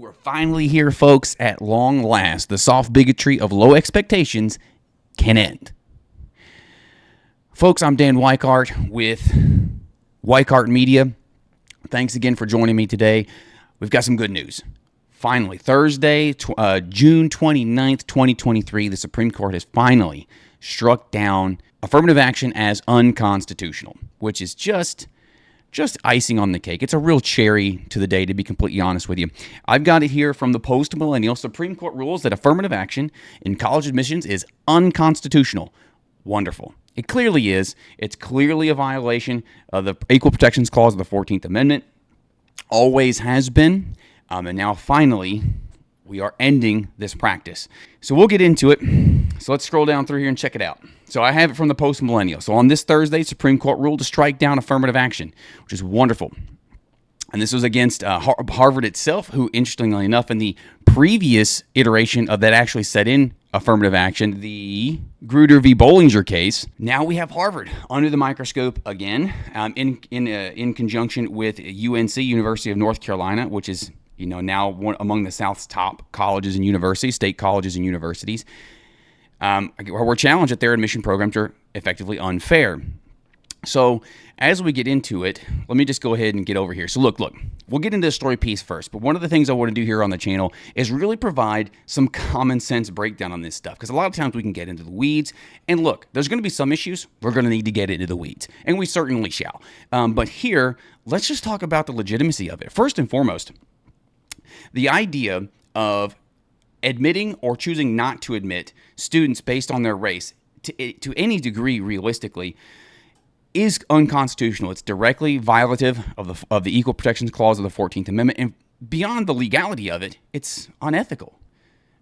We're finally here, folks, at long last. The soft bigotry of low expectations can end. Folks, I'm Dan Weichart with Weichart Media. Thanks again for joining me today. We've got some good news. Finally, Thursday, June 29th, 2023, the Supreme Court has finally struck down affirmative action as unconstitutional, which is just icing on the cake. It's a real cherry to the day, to be completely honest with you. I've got it here from the post-millennial Supreme Court rules that affirmative action in college admissions is unconstitutional. Wonderful. It clearly is. It's clearly a violation of the Equal Protections Clause of the 14th Amendment. Always has been. And now finally, we are ending this practice. So we'll get into it. So let's scroll down through here and check it out. So I have it from the post-millennial. So on this Thursday, Supreme Court ruled to strike down affirmative action, which is wonderful. And this was against Harvard itself, who, interestingly enough, in the previous iteration of that actually set in affirmative action, the Grutter v. Bollinger case. Now we have Harvard under the microscope again, in conjunction with UNC, University of North Carolina, which is now one among the South's top colleges and universities, state colleges and universities. We're challenged that their admission programs are effectively unfair. So as we get into it, let me just go ahead and get over here. So look, we'll get into the story piece first. But one of the things I want to do here on the channel is really provide some common sense breakdown on this stuff. Because a lot of times we can get into the weeds. And look, there's going to be some issues we're going to need to get into the weeds. And we certainly shall. But here, let's just talk about the legitimacy of it. First and foremost, the idea of admitting or choosing not to admit students based on their race to any degree realistically is unconstitutional. It's directly violative of the Equal Protections Clause of the 14th Amendment, and beyond the legality of it, it's unethical.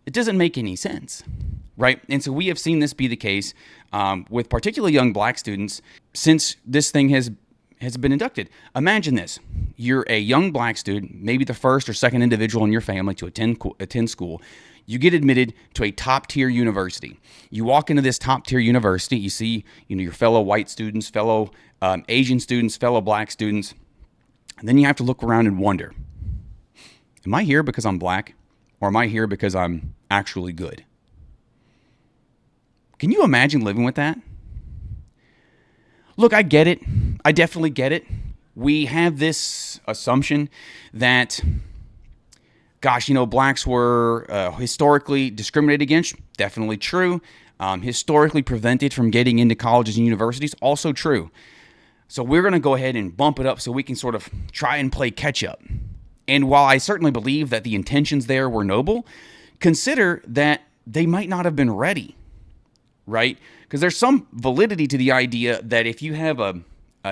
It doesn't make any sense, right? And so we have seen this be the case with particularly young black students since this thing has been inducted. Imagine this. You're a young black student, maybe the first or second individual in your family to attend school. You get admitted to a top-tier university. You walk into this top-tier university, you see your fellow white students, fellow Asian students, fellow black students, and then you have to look around and wonder, am I here because I'm black, or am I here because I'm actually good? Can you imagine living with that? Look, I get it. I definitely get it. We have this assumption that, blacks were historically discriminated against. Definitely true. Historically prevented from getting into colleges and universities. Also true. So we're going to go ahead and bump it up so we can sort of try and play catch up. And while I certainly believe that the intentions there were noble, consider that they might not have been ready, right? Because there's some validity to the idea that if you have a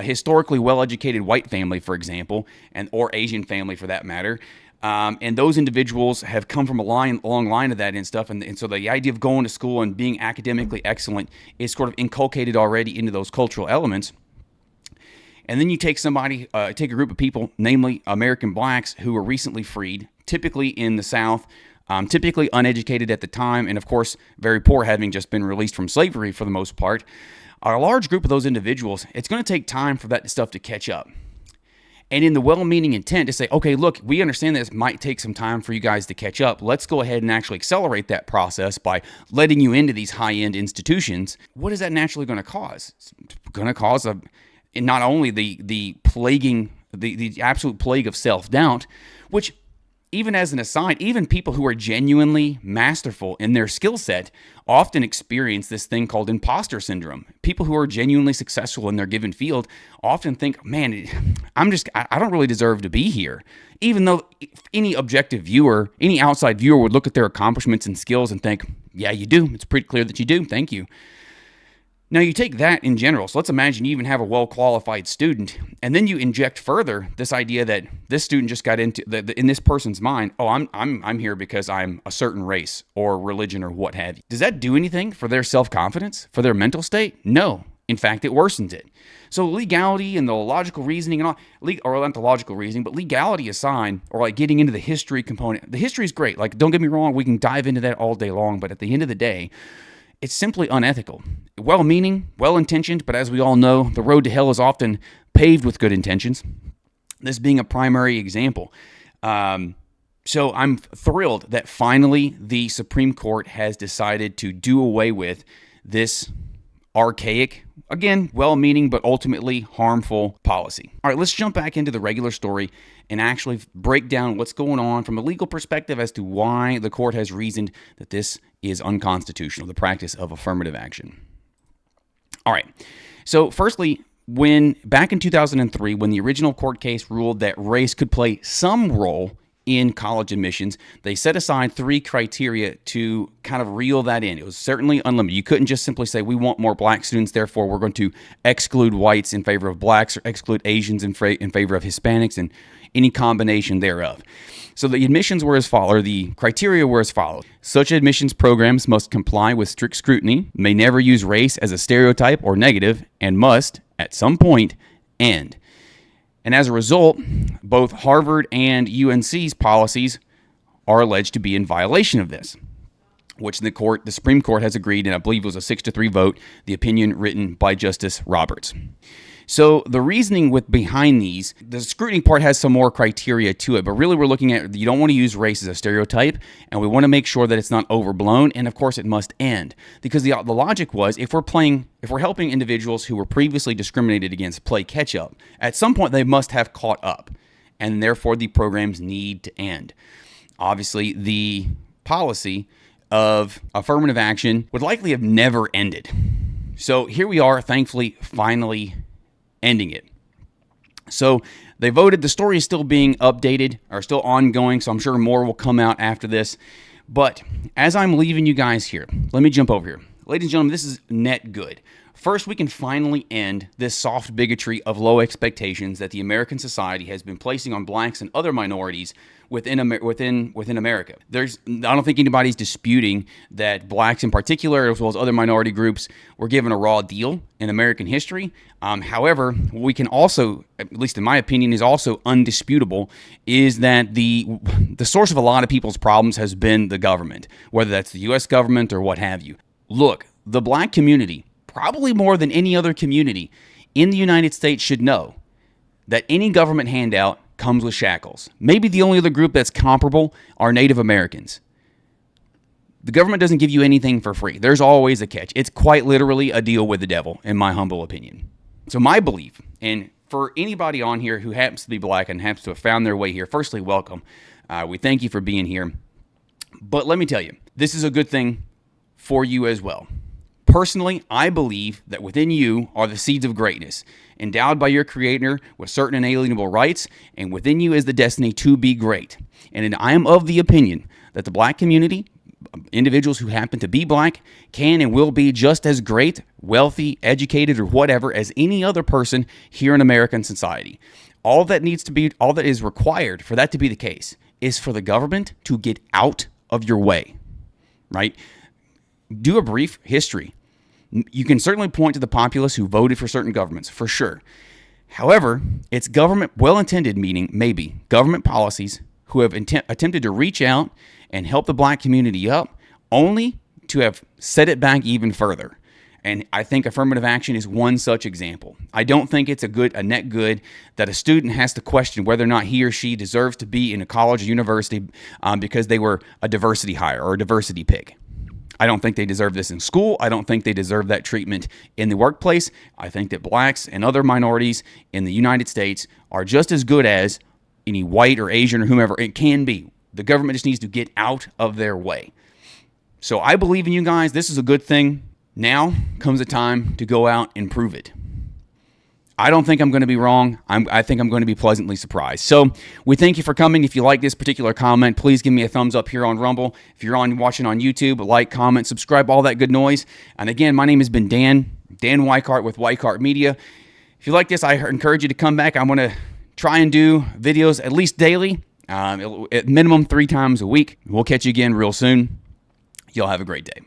historically well-educated white family, for example, or Asian family for that matter, and those individuals have come from a long line of that and stuff, and so the idea of going to school and being academically excellent is sort of inculcated already into those cultural elements. And then you take a group of people, namely American blacks, who were recently freed, typically in the South, typically uneducated at the time, and of course very poor, having just been released from slavery for the most part. A large group of those individuals, it's going to take time for that stuff to catch up. And in the well-meaning intent to say, okay, look, we understand this might take some time for you guys to catch up. Let's go ahead and actually accelerate that process by letting you into these high-end institutions. What is that naturally going to cause? It's going to cause not only the absolute plague of self-doubt, which, even as an aside, even people who are genuinely masterful in their skill set often experience this thing called imposter syndrome. People who are genuinely successful in their given field often think, man, I don't really deserve to be here. Even though any objective viewer, any outside viewer would look at their accomplishments and skills and think, yeah, you do. It's pretty clear that you do. Thank you. Now, you take that in general, so let's imagine you even have a well-qualified student, and then you inject further this idea that this student just got into, in this person's mind, oh, I'm here because I'm a certain race or religion or what have you. Does that do anything for their self-confidence, for their mental state? No. In fact, it worsens it. So legality and the logical reasoning and all, or not the logical reasoning, but legality aside, or like getting into the history component, the history is great. Like, don't get me wrong, we can dive into that all day long, but at the end of the day, it's simply unethical. Well-meaning, well-intentioned, but as we all know, the road to hell is often paved with good intentions. This being a primary example. So I'm thrilled that finally the Supreme Court has decided to do away with this archaic, again, well-meaning but ultimately harmful policy. All right, let's jump back into the regular story and actually break down what's going on from a legal perspective as to why the court has reasoned that this is unconstitutional, the practice of affirmative action. All right, so firstly, back in 2003, when the original court case ruled that race could play some role in college admissions, they set aside 3 criteria to kind of reel that in. It was certainly unlimited. You couldn't just simply say, we want more black students, therefore we're going to exclude whites in favor of blacks or exclude Asians in favor of Hispanics and any combination thereof. So the admissions were as follows, the criteria were as follows. Such admissions programs must comply with strict scrutiny, may never use race as a stereotype or negative, and must, at some point, end. And as a result, both Harvard and UNC's policies are alleged to be in violation of this, which the Supreme Court has agreed, and I believe it was a 6-3 vote, the opinion written by Justice Roberts. So the reasoning behind these, the scrutiny part has some more criteria to it, but really we're looking at, you don't want to use race as a stereotype, and we want to make sure that it's not overblown, and of course it must end. Because the logic was, if we're helping individuals who were previously discriminated against play catch up, at some point they must have caught up, and therefore the programs need to end. Obviously, the policy of affirmative action would likely have never ended. So here we are, thankfully, finally ending it. So they voted. The story is still being updated or still ongoing, so I'm sure more will come out after this. But as I'm leaving you guys here, let me jump over here. Ladies and gentlemen, this is net good. First, we can finally end this soft bigotry of low expectations that the American society has been placing on blacks and other minorities within America. I don't think anybody's disputing that blacks in particular, as well as other minority groups, were given a raw deal in American history. However, what we can also, at least in my opinion, is also undisputable, is that the source of a lot of people's problems has been the government, whether that's the U.S. government or what have you. Look, the black community, probably more than any other community in the United States, should know that any government handout comes with shackles. Maybe the only other group that's comparable are Native Americans. The government doesn't give you anything for free. There's always a catch. It's quite literally a deal with the devil, in my humble opinion. So my belief, and for anybody on here who happens to be black and happens to have found their way here, firstly, welcome. We thank you for being here. But let me tell you, this is a good thing for you as well. Personally, I believe that within you are the seeds of greatness, endowed by your Creator with certain inalienable rights, and within you is the destiny to be great. And I am of the opinion that the black community, individuals who happen to be black, can and will be just as great, wealthy, educated, or whatever as any other person here in American society. All that is required for that to be the case is for the government to get out of your way, right? Do a brief history. You can certainly point to the populace who voted for certain governments, for sure. However, it's government, well-intended, meaning maybe, government policies who have attempted to reach out and help the black community up, only to have set it back even further. And I think affirmative action is one such example. I don't think it's a net good that a student has to question whether or not he or she deserves to be in a college or university because they were a diversity hire or a diversity pick. I don't think they deserve this in school. I don't think they deserve that treatment in the workplace. I think that blacks and other minorities in the United States are just as good as any white or Asian or whomever it can be. The government just needs to get out of their way. So I believe in you guys. This is a good thing. Now comes the time to go out and prove it. I don't think I'm going to be wrong. I think I'm going to be pleasantly surprised. So we thank you for coming. If you like this particular comment, please give me a thumbs up here on Rumble. If you're watching on YouTube, like, comment, subscribe, all that good noise. And again, my name has been Dan Weichart with Weichart Media. If you like this, I encourage you to come back. I'm going to try and do videos at least daily, at minimum 3 times a week. We'll catch you again real soon. Y'all have a great day.